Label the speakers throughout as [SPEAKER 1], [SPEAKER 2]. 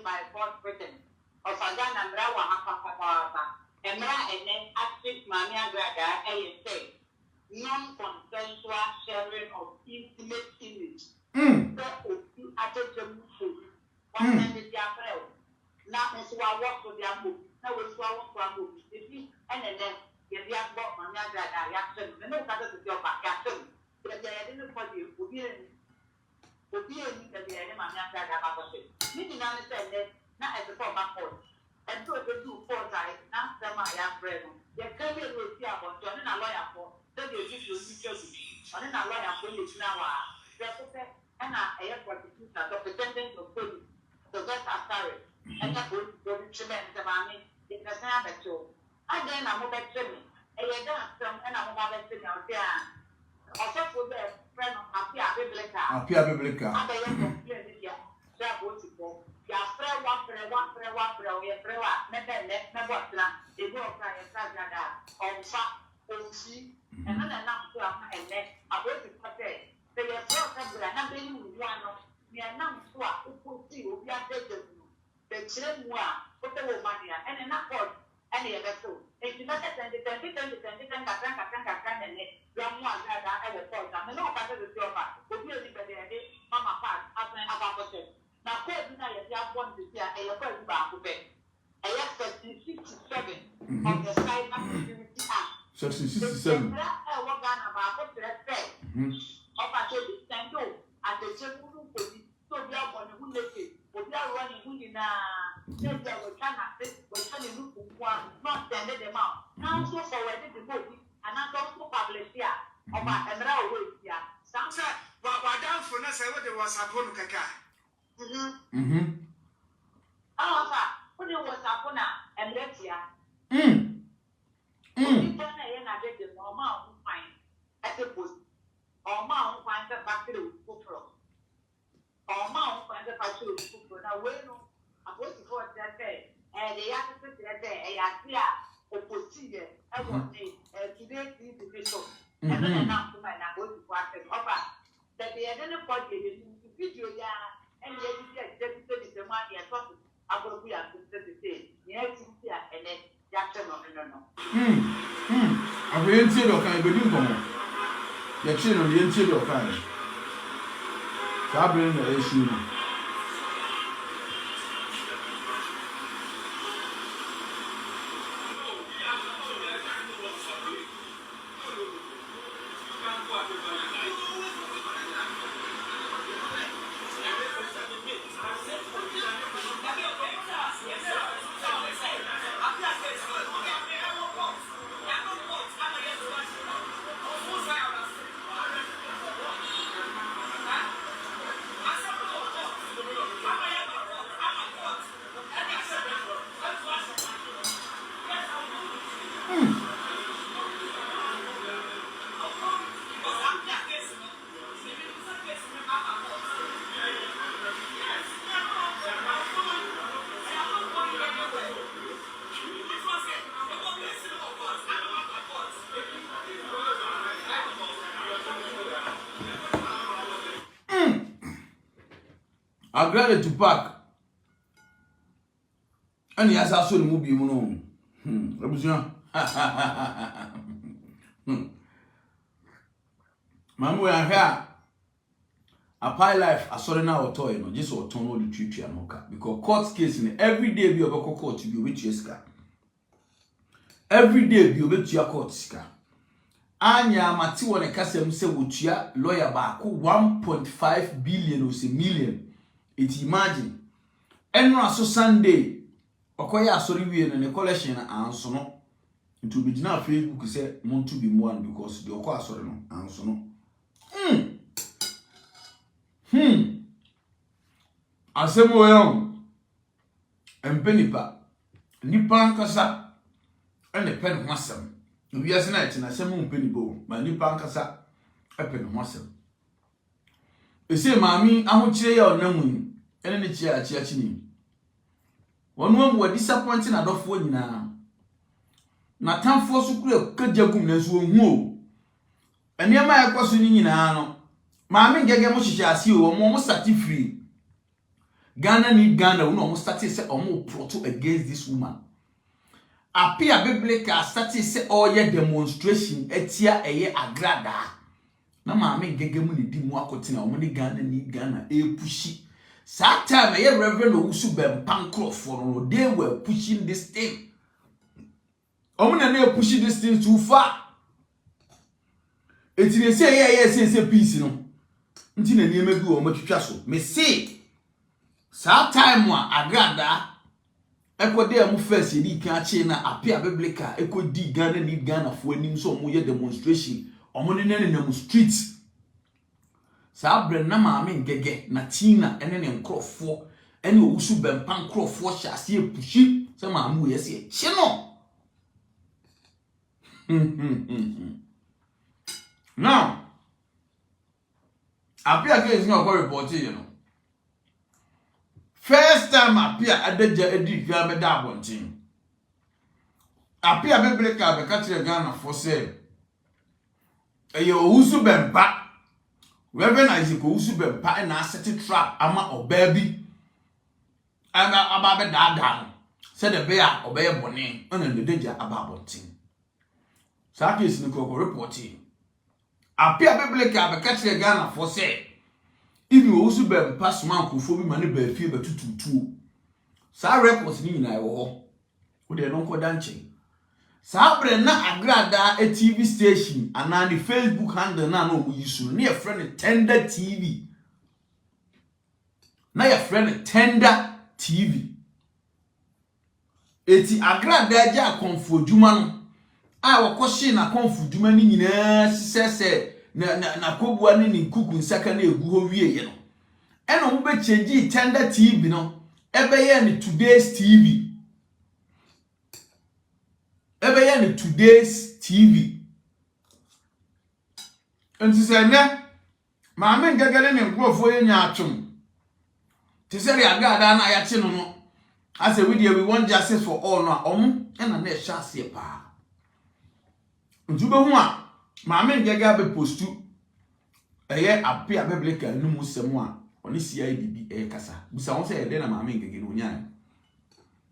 [SPEAKER 1] by Port Britain. Of Ghana, Brawa, Papa, and then active Mami Agradaa, say non-consensual sharing of intimate image. At the food. One time is their friend. Now, as I walk with their book, now we swallow from book. And then, if you have bought Mami Agradaa, reaction, the no matter the job, reaction. But they didn't for you, would be that they are Mami Agradaa. Meaning, I understand that not as a former point. And so they do 4 times, now some my young friend. They come here with you about John and a lawyer for, then they give you on a lawyer for you now. And I have what you are representing the police. So that's our story. And that will go to the money in the same show. And then I'm back to me. And you dance some and I'm back to me out there. Also, for the friend of Apia Biblica. And they have complained here. That was it. Ya frère wa ya frère wa me botna e go fra ya Agradaa onfa onchi and na so ene about the pate say ya so kabra na be ni wano me na so a ukoti obi adeje mu be kire mu a ote wo mania ene na god ene ye be so e ti na tende kan ene ya mu Agradaa e we so na me no ka se so ba obi oni be de mama pa asan abakote. Now, Code now you have one this year, and you're going to back with it. I have Section 67 of the Cyber Security Act.
[SPEAKER 2] Section 67.
[SPEAKER 1] I work on about what they say. Of a service and do at the General Police, so we are one who let it. We are running who in a they were trying to look for one, not sending them out. Now, so forwarded the book, and I'm also published here of a Emerald Way here.
[SPEAKER 3] Sometimes, but down for us, I was a Ponu Kaka.
[SPEAKER 1] Who was upon and let ya? I get the normal fine at the post. Or mount finds a factory with Kupro. Or mount finds a factory with Kupro. Now, when I was before that day, and the answer that day, I clear or procedure. I want today to be so. And then enough to my go to practice over that they hadn't put the video. And yet, the money and profit. I will be at the same. Yes, and then Jackson no.
[SPEAKER 2] I will say, look, I believe on your children, the interior of fire. Sabrin, the issue. Agradaa to park. And he has also the movie, you know. Mamma, I hear a pie life. I saw now a toy, just or turn all the tree and mocha. Because court case in every day be over court to be with your scar. Every day be with your court scar. Anya Mati one a castle say with your lawyer back 1.5 billion or say million. It imagine. Enra so Sunday. Okoya sorry we in a collection answer no. It will be now Facebook say want to be one because the Okoya sorry no answer no. Asemo yom. Empenipa. Nipa nkasa. Ene pen wasem. We are tonight na asemo mpenibo. Ma nipa nkasa pen wasem. Ese maami ahokyire ya onamu ene ne chia ni. Wonu wa disappointing adofo nyina. Na tamfo so kura kajagum na so hu o. Ene ma yakoso ni nyina no. Maami ngege mo hihye ase o mo sati free. Ghana need Ghana we no start say omo proto against this woman. Apia biblical start say all your demonstration etia eye Agradaa. Na maame gegemu ne di mu akoti na omo ne Ghana need Ghana pushi. That time eye Reverend Owusu Bempa for they were pushing this thing. Omo na pushing this thing too far. Eti ne say peace no. Nti na niema bi wo matwitwa so. Me say that time wa Agradaa ekode am first ye di kan ache na apia biblical ekodi Ghana need Ghana fo anim so omo ye demonstration. Omo ne na streets. Sabre na maame ngege na Tina ene ne nkrofo ene Owusu Bempa nkrofo hyase epushi se maamu yesi hye no. Now apia case no go report you know. First time apia adaja edi gwa me da abontin. Apia biblical be ka kire Ghana for say eye Owusu Bempa Reverend Isaac Owusu Bempa na set trap ama obabi ana ababe dada said the bear obey bone on the danger about thing. So case no go reporting. Apia biblical be catch Ghana for say if you Owusu Bempa sman kofo bi mane ba fie betututu. Sa reports ni nyina wo wo de no nkoda nche. Sabre na Agradaa a TV station and on the Facebook handle na no we use na your friend Tender TV. Na your friend Tender TV. Eti Agradaa ja konfodwuma no. A wakohye na konfodwuma ni nyina sisese na kobua ni nkuku nsaka na egu ho wie ye no. Eno mo be change Tender TV no. Ebe ye ni Today's TV. Ebe Today's TV. And she said, Mamma Gagale and Grofo in Yatum. To say, Agradaa na Yachino. I said, we want justice for all now, and a net shall see a pa. And to go one, Mamma Gagabe post to a year appear biblical numus someone on this CIDB a casa. Besides, say, then a Mamma Gagin.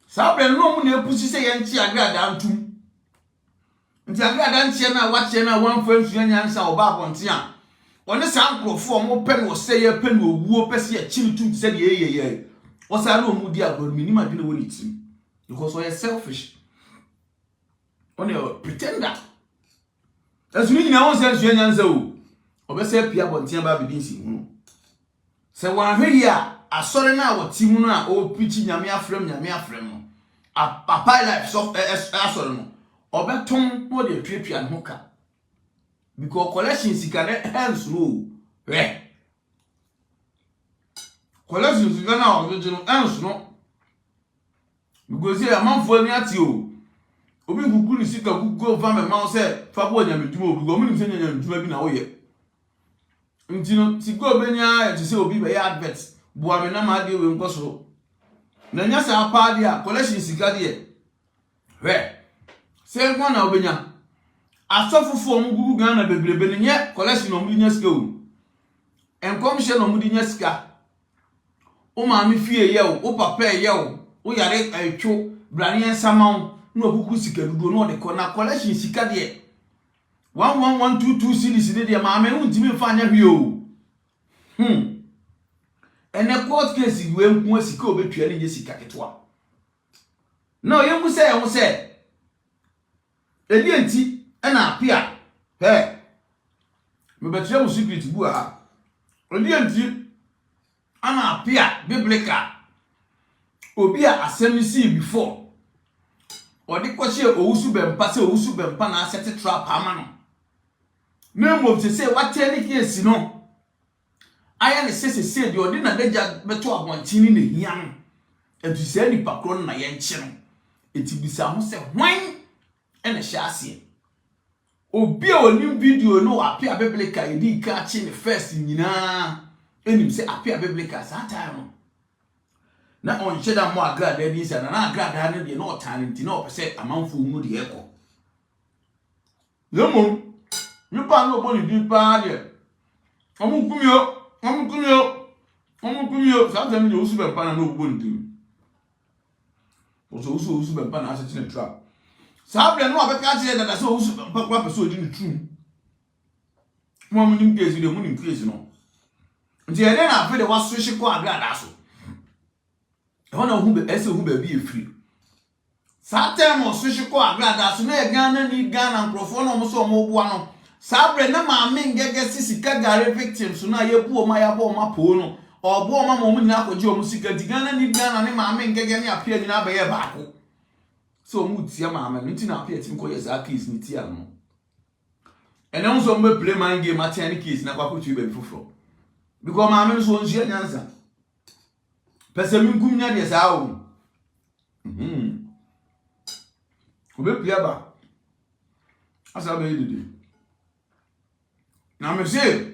[SPEAKER 2] Sabre no money pussy say, and she Agradaa too. Nti Agradaa nche na wache na wanfo ansuya nyansa oba abontia one san krofo mo pe no se ye pe no owuo pese ye chimitu se de ye osa na omudi agoro minima de no woni tim because we are selfish one a pretender as we nyina won se ansuya nyansa o obese pia abontia ba bidinsi hu se wan hwe ya asore na woti mu no a o pichi nyame afrem no a papa life so asore no obeton no de twetwa no ka because collection sikane hands no collection sikana original hands no because ya manfo ni ati o obi gugu ni sika gugu va me ma say fa bo nya meduma obi go mu ni se nya meduma bi na wo ye ntino sika obenya ti se obi be ya advert bo ame na ma de we nkoso na nya sa pa dia collection sika de say one na obenya asofofo mu gugu Ghana bebrebe ne nye collection no mu nya sika o enkomhye no mu di nya sika o ma me fie ye o papa ye o yare atwo brane ensamaw na okuku sika dudu no de ko na collection sika de 11122 series de ma me untimi mfa anya hwe o ene court case we nku sika obetua ne sika ketwa no ye mu say Edi enti ena apia me betre mu secret bu a edi enti ana apia biblical obi a asemisi before odi kwose Owusu Bempa se Owusu Bempa na set trap ama no na mo se wateli case no aya ne se de odi na daja beto abontini na hia no etu se ni pakro na ye nche no eti bisa ho se hwan ene hyase obi a onim video no apia biblical edi ka chi ne first nyina enim se apia biblical sa time na on cheda mo Agradaa di sa na Agradaa ne de no talent na opese amanfo mu de eko yemo ni pa no boni di pa de omu kumio Omo kumio sometimes you usu be pa na no gbo ndim. Oso usu be pa na asete ne trap. Sabre no abeka je dada so usu be pa kwa person odi ne trum. Mo mo nim case de mo nim case no. Nti ede na afi de wa switch ko Agradaa so. E ho na hu be ese hu be bi e free. Satem o switch ko Agradaa so na e Ghana ni Ghana nkrofo no mo so mo boa no. Sabre na maame ngege sisika gare victims na ye bu o ma ya bo ma po no. Obo o ma mo mu nyina akọji o mu sika di Ghana ni Ghana ni maame ngege ni apia nyina ba ye baako. So mu tia maame nti na apia tim ko ye za case ni tia no. And then so me play man game at any case na kwa kutu be fufuro. Because maame so onhia nyansa. Pese mi nkum nya de sa o. Obe play ba. Asa be didi. Na me say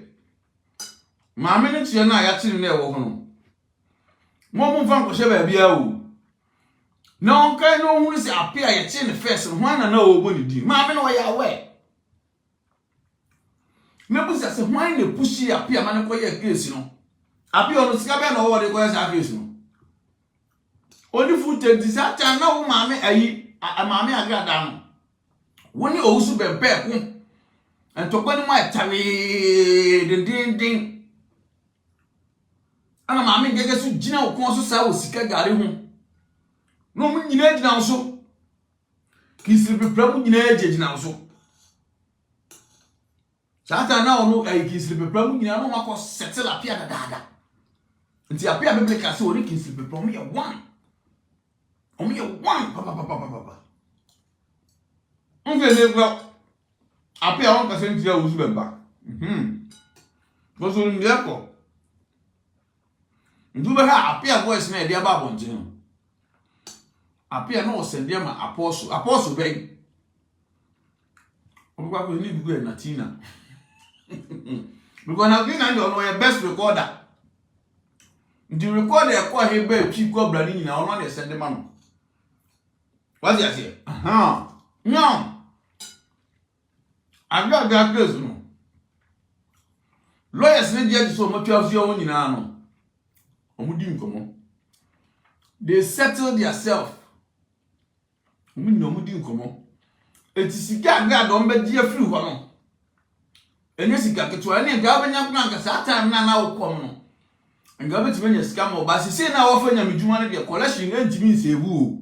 [SPEAKER 2] maame ne tie na ya tiri na e wo ho no. Mo mfa nkɔhye ba bia o. Na on kai no hu se apia ye tie ne first no hwan na o bo ni di. Maame no ya we. Mebusa se hwan na pushi apia ma ne koye case no. Apia no sika be na wo de koye sa case no. Oni footage disata na wo maame ayi maame Agradaa no. Woni owusu be be ko. Entokwa ni ma tawe din. Ana maame ngege so gina wo kon so sa wo sika gare ho. No mu nyina gina so. Kisiri pepra mu nyina gina so. Sata na ono kisiri pepra mu nyina no makọ settle apia dada. Nti apia biblical se oni kisiri pepra mu ye one. Omu ye one papa. Onge le gbo apia on ka se ntia wo su bemba. Boso ni yako. Nduba ha apia voice na e dia ba bontin. Apia no send dia ma apostle be. Obukwa ko ni bugu na Tina. Because now Tina no your best recorder. The recorder e ko he be twi ko bra ni na ono na send ma no. What's that here? No. Agradaa case no. Lawyers ne dia so mo twa so won nyina no. Omudi nkomo. They settle themselves. Omudi nkomo. Etisika Agradaa on be dia free ho no. Enya sika ketwa ne ga benya planka sa time na wo kom no. Nga betime nya sika mo ba sisi na wo fa nya medwuma ne de collection ntimi nsebu o.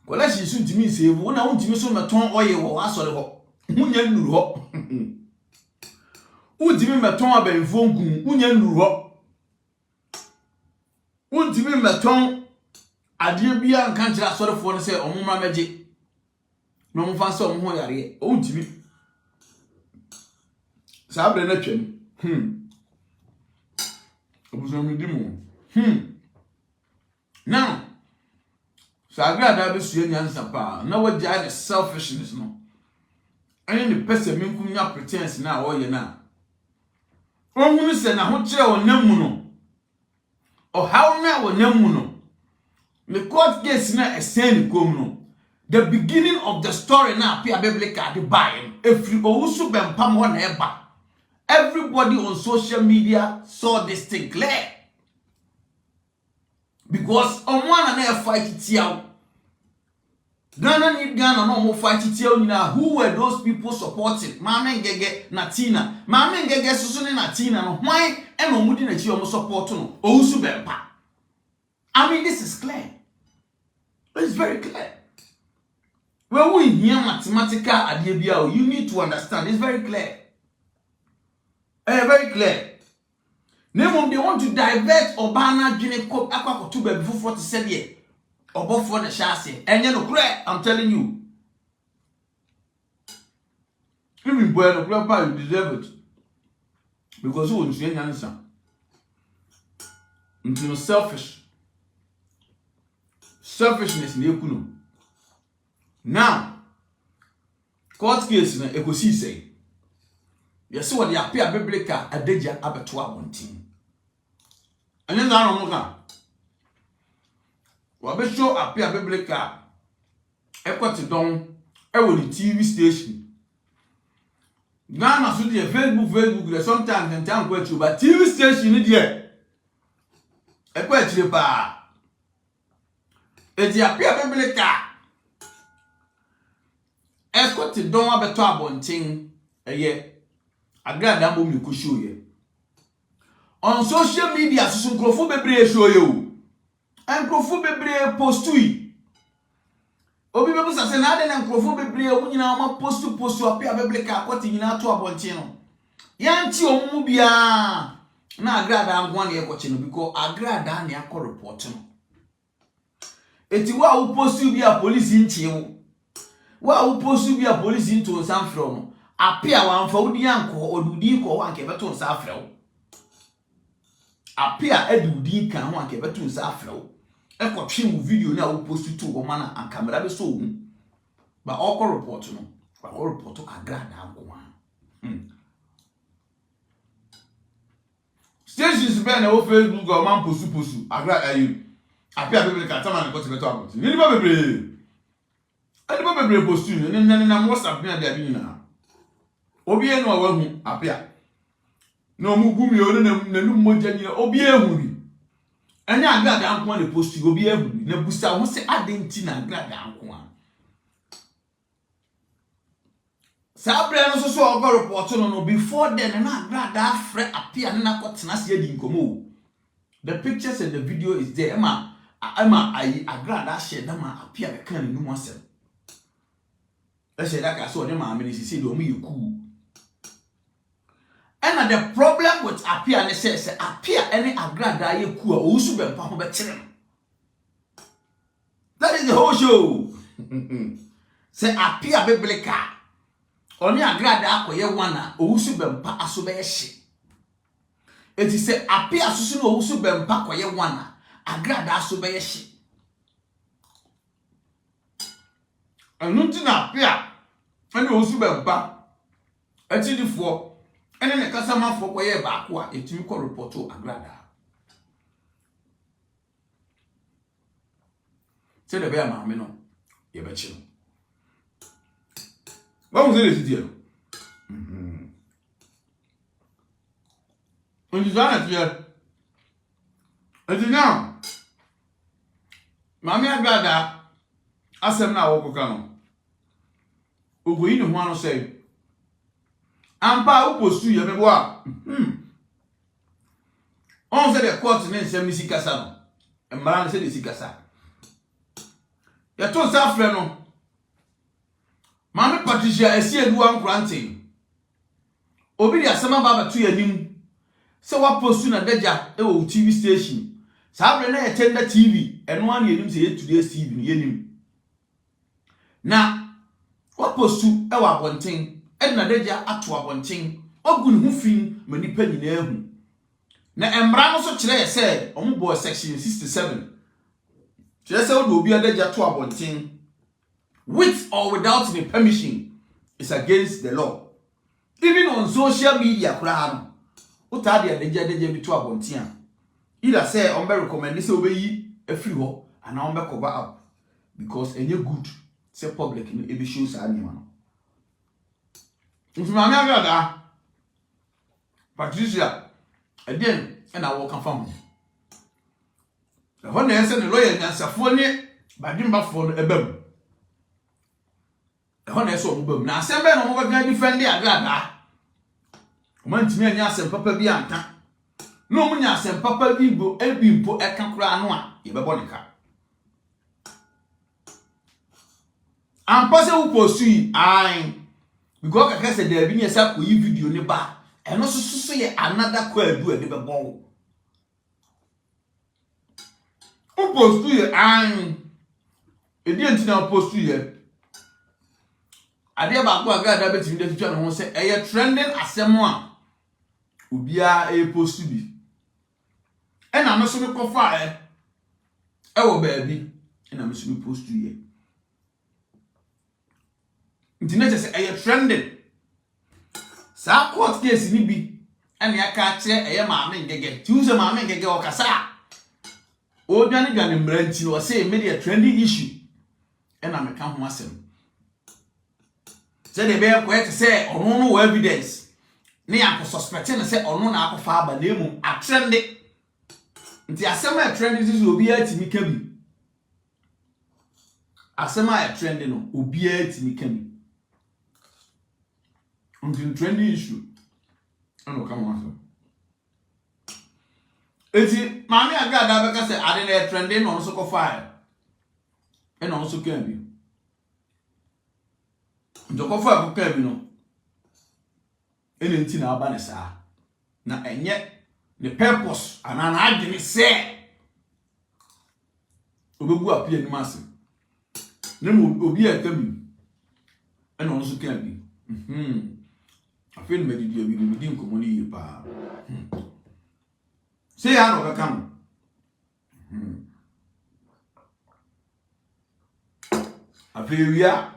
[SPEAKER 2] Collection su ntimi nsebu na wo ntimi so meton oye wo asore ho. Hunya nuru ho. Untimi meton abenfo nkun hunya nuru ho. Untimi meton adie bia nka kira asorefo no se omuma meje. No mfa se omho yare. Untimi sabre na twem. Obuso mi dimu. Now, so Agradaa be sue nyansa pa. Na wagya the selfishness no. Any the person minkum nya pretense na o ye na. Ohunu se na ho kire onam mu no. O how na onam mu no. The court case na extend kom no. The beginning of the story na appear biblical the buy. If you owusu bempam ho na eba. Everybody on social media saw this thing clear. Because on one and fight it here. Ghana need Ghana no more fight it here. Who were those people supporting? Mame ngege na Tina. Mame ngege susuni na Tina no. Why eno mudi na chi omo support no? Owusu bempa. I mean this is clear. It's very clear. When we hear mathematical adebia, you need to understand. It's very clear. Very clear. Name they want to divert Obana Jine Kop Aqua to be before 47 years. Or before the chassis. And you know, I'm telling you. Even when you deserve it. Because you won't see any answer. Until selfish. Selfishness in the now, court case in a say. Yes, what the appear biblical a deja abattoir one team. And then I don't know. What be show appear biblical equity down every TV station. Ghana so dey Facebook there sometimes and time go through but TV station ni there e kwa chire pa e di apia bebeleka e ko ti don abeto abonten eye Agradaa mo mi ko show ye on social media so nkrofo bebre show ye o nkrofo bebre postui obi bebu sase na ade na nkrofo bebre o nyina ma postu apia bebeleka akwati nyina to abonten no yanti omu bia na Agradaa ngwa na yekoche no because Agradaa na yakọ report no eti wa wo postu bia police nchie wo wa wo postu bia police nto sanfro no apia wanfa odi anko odudi ko wanke beto nsafre wo apia edudi kan wanke beto nsafre wo ekotwe mu video na wo postu to wo mana an camera be so wo ba okọ report no ba okọ report Agradaa ngwa stations be na wo Facebook o man postu Agradaa ayu apia bebe ka tama na ko beto abot ni ba bebre postu ni na WhatsApp na dia bi na obi enu awahu apia no mu gumi o na nu moja ni obi ehu bi anya Agradaa nko na postu obi ehu na busa wo se adenti na Agradaa nko a sabre no so ogo report no before then na Agradaa frɛ apia na kotena se adi nkomo the pictures and the video is there ama Agradaa share na ma apia be kan ni mu asem share that ka so ne ma ameni sisi do mu yeku. And the problem with apia ne say apia any Agradaa yeku a osu be mpa ho be kire. That is the whole show. Say apia bebeleka oni Agradaa akoye wana osu be mpa aso be hye. Eti say apia susu no osu be mpa koye wana Agradaa aso be hye. Anunti na apia ani osu be mpa atidifo ene ne kasama fo koye ba ko a etimi ko reporto Agradaa. Se de be ama me no ye be chi no. Vamos ver esse dia. Onde já dia. Adina. Mami Agradaa asem na wo koka no. Ogoyi ne ho ano sei. Ampa u postu ye mebo a. On se de court ne nsem si kasa no. Embara ne se de si kasa. Ya to sa frɛ no. Mami Patricia esi edu ankrante. Obi di asema baba tu yanim. Se wa postu na deja e wo TV station. Sabre na yetenda TV eno an yanim se Today's TV no yanim. Na wa postu e wa abonten e na deja ato abonten ogun hu fin manipa nyina ehu. Na embra no so kire ye se omubo section 67. Kire se wo obi deja to abonten with or without the permission is against the law. Even on social media krano uta dia deja bi to abontia either say on be recommend say obeyi afri ho and on be cover up because any good say public no e be show sa anima no mfima na Agradaa Patricia again and I walk confirm the one say the lawyer nyansafo ne badimba fo no ebam the one say obam na asembe no mo ba defend Agradaa Mantimi anya asem papa bi anta. No munya asem papa bi bo ebimpo eka kura no a ye bebo ne ka. Ampase wo postu yi ai. Because kaka se da bi ne sa ko yi video ne ba. Eno susu ye another kwa adu e de bebo wo. Wo postu yi ai. Edi entina postu ye. Ade ba ko Agradaa betimi de twitwa no ho se eye trending asem a ubia e postu bi ena meso me kofa e wo baabi ena meso me postu ye internet se eye trending sa court case ni bi ena ya ka kire eye maame ngege tiuze maame ngege o kasa o dwane mbranti no se media trending issue ena me ka ho asem Say the bear quite say or no evidence. Ne I suspecting say or no na akɔfa aba na emu a trend it. Nti asema a trend is obi atimi ka bi. Asema a trend no obi atimi ka bi. Until trendy issue. I don't come on. Eti mami Agradaa beka say ade na trending no so ko fire. E no so kan bi. Njoko fa ko kan bi no. Ene nti na aba ne saa. Na enye the purpose anana adwene say obebu apia ni mase. Ne mo obi a ka bi. E no so kan bi. Afin me di obi me di nkomo ni pa. Say I no come. Afiria.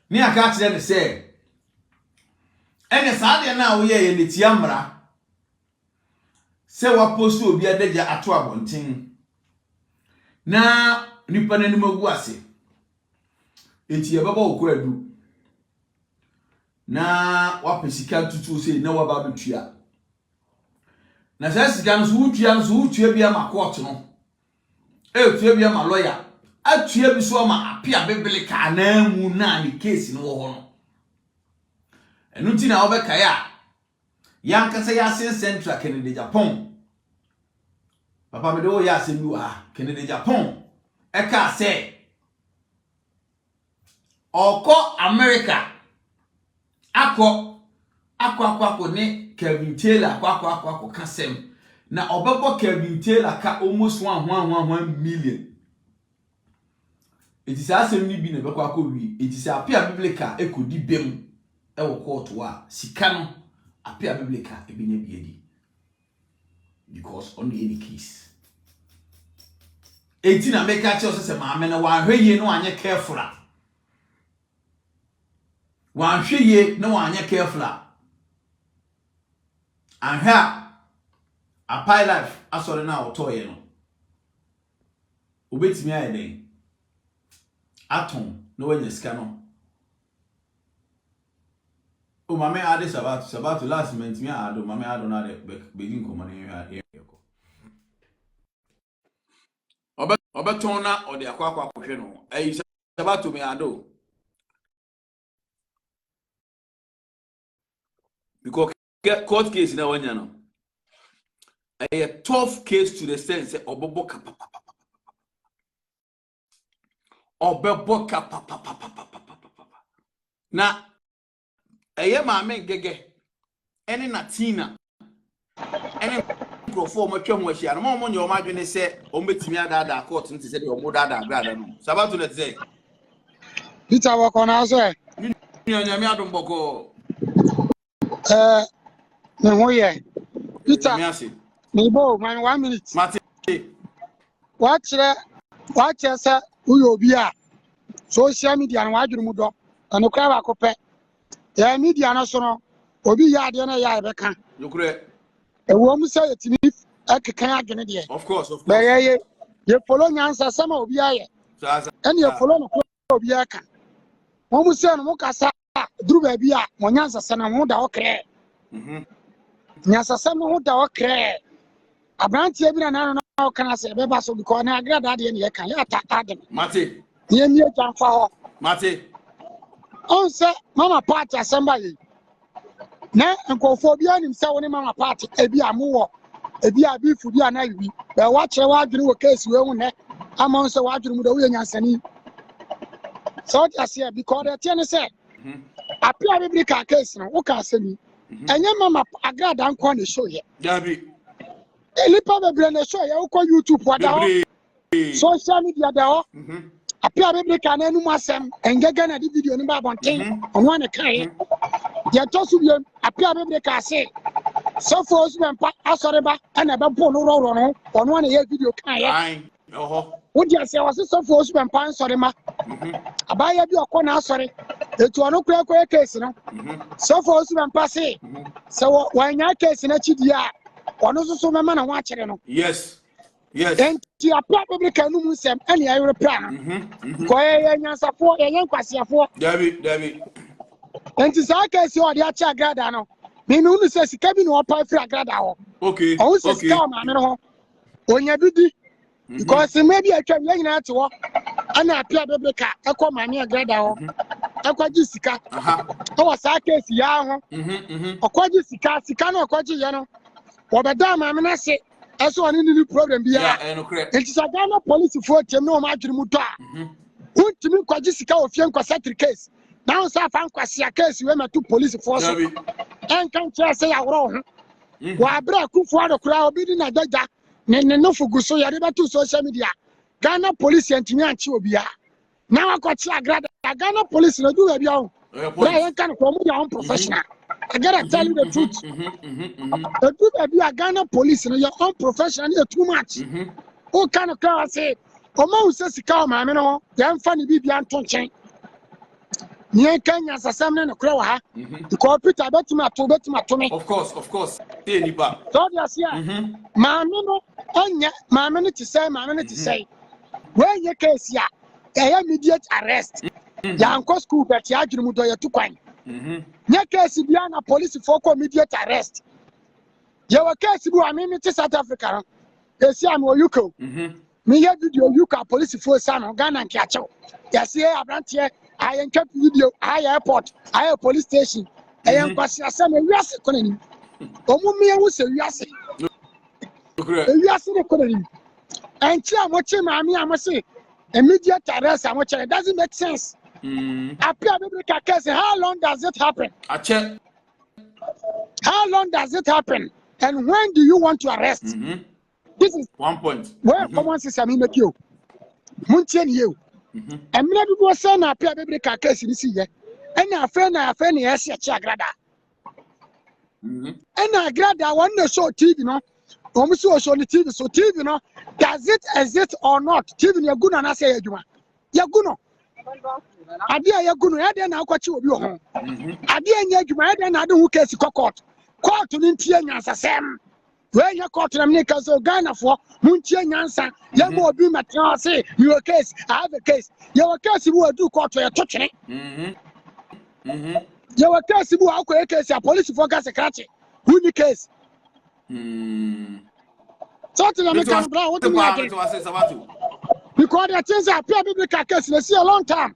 [SPEAKER 2] Ni aka kire ne say. Ene saade na wo ye ne tiamra. Say wa post obi adagya ato abonten. Na nipa nanim agu ase. Enti ye baba okuradu. Na wa pesika tutu say na wa ba betua. Na sasa sika no so wutua bia ma court no. Tua bia ma lawyer. Atua bi so ma apia biblical na mu na ni case no wo ho no. Enu ti na obeka ya. Yankasa ya sen central Kennedy Japan. Papa me do ya sen bi wa Kennedy Japan. Eka say Oko America. Akọ ne Kevin Taylor akọ kasem na obebo Kevin Taylor ka almost 1 million. It is asem ni bi na beko akọ wi. It is apia biblical ekodi bem e wo court wa sika no apia biblical ebenya biedi because on the any case 18 America che se maame na wa hweye no anye careful a wa hweye no anye careful and here a pie life asore na otoye no obetimi aye den atom no wanya sika no o mame ade sabat last month me ado mame ado na de begin komane ya obeton na ode akwa hwe no ayi sabat me ado because court case na wanya no a tough case to the sense obeboka na eye maame gege ene na tina ene microphone mo twam wahia no mo nye o madwene se o metimi adada court nti se de o mo dada Agradaa no sabato na tse
[SPEAKER 4] Peter wako na so
[SPEAKER 2] ni nyame adom boko
[SPEAKER 4] me hoye Peter
[SPEAKER 2] miase
[SPEAKER 4] me bo man 1 minute
[SPEAKER 2] mate
[SPEAKER 4] wa kire se uyo obi a social media no wadwene mu do eno kra ba kope ya media no so no obi ya ade na ya ebeka
[SPEAKER 2] yokure
[SPEAKER 4] ewo mu se yetimi ekekan adwene de
[SPEAKER 2] of course
[SPEAKER 4] be ye follow nyansa sama obi aye
[SPEAKER 2] sasa
[SPEAKER 4] ene ye follow no obi aka mo mu se no mo kasa duru ba bi a mo nyansa sana mo da okre nyansa sana mo da okre abrantie bi na no kana se be ba so because na Agradaa de ne ye kan ya ta adem
[SPEAKER 2] mate
[SPEAKER 4] ye mi e janfa ho
[SPEAKER 2] mate
[SPEAKER 4] on se mama party asamba yi na nkofo bi anim se woni mama party ebi amuwo ebi abi fudi anayi be wa kire wa adwene wo case we hu ne amon se wa adwene mu da wo nyansani so ase because the thing say apia biblical case no wo ka asemi enye mama Agradaa nko na show ye
[SPEAKER 2] dabi
[SPEAKER 4] elipa bebre na show ye wo ko YouTube wada ho social media da ho apia biblical na enu asem engege na di video ni ba bonten ono na kai ye tosu bi apia biblical say so for us mempa asore ba na be bo no ro no ono na ye video kan ye wo dia say was so for us mempa asore ma abaya bi okọ na asore etu ono kura case no so for us mempa say so wanya case na chidi a ono so mema na wa kire no
[SPEAKER 2] yes Yes.
[SPEAKER 4] And ti apia baby can no musem any I replan. Ko ye nyansa fo ye kwase afo.
[SPEAKER 2] David.
[SPEAKER 4] And ti sa ka si o de acha Agradaa no. Me no nu se sika bi no opa free Agradaa ho.
[SPEAKER 2] Okay.
[SPEAKER 4] O se sika o ma me no ho. Onya bidi. Because maybe I can yen na to ho. Ana apia baby ka e ko ma me Agradaa ho. E ko ji sika. O wa sa ka si ya ho. O ko ji sika no ko ji ye no. Obeda ma me na se eso oni ni problem bia.
[SPEAKER 2] Yeah, no correct.
[SPEAKER 4] It is a Ghana police for them no ma dwene mu to a. Untimi kwaji sika ofie nkwasatri case. Now say fan kwasia case we ma to police force. En kan kire say ya woro ho. Wa bra kufu adokura obi di na daja. Ne no fugu so ya be to social media. Ghana police antimi anchi obia. Now akwachi Agradaa Ghana police no do bia ho. Bra yan kan ko mu ya professional. I gotta tell you the truth. The truth is, Ghana police, your own professional, you're too much. Who kind of car say, Omo says, "Come, I mean, young funny baby and tongue." Near Kenya, as a salmon, a crow, the corporate, I bet to me.
[SPEAKER 2] Of course. Anybody.
[SPEAKER 4] So, yes, yeah. Mamma, Anya, mamma to say, when your case, yeah, immediate arrest. Young school, but you are to do your 2 coin. Nya case bi na police for immediate arrest. Ye wa case bi wa me to South Africa. E si am oyuko. Me ye video yuka police for san Ghana nke achew. Ya si abrantie ayen cap video airport, police station. Ayen kwasi asem wiase konani. Omu me hu se wiase. Wiase ne konani. Enchi amoche maami amose immediate arrest amoche. It doesn't make sense. How long does it happen? How long does it happen? And when do you want to arrest? This is
[SPEAKER 2] 1 point.
[SPEAKER 4] Where common sense I mean make you. Munchen you. And many people say na appear baby case in see. And na friend yes Agradaa. And Agradaa one the show TV no. Almost show on the TV. So TV no. Does it exist or not? TV you good and I say you. You good no. Adia ya gunu ya de na akwachi obi ho. Adia nya adwuma ya de na ade hu case court. Court ni ntie nyansa sem. We nya court na me ka so Ghana fo mu ntie nyansa. Ya mo obi matra say your case, I have a case. Your case bu adu court ya to twene. Your case bu akwa case ya police for ka Secrεt. Who the case? So to me ka bra what me because the things are appear biblical case they see a long time.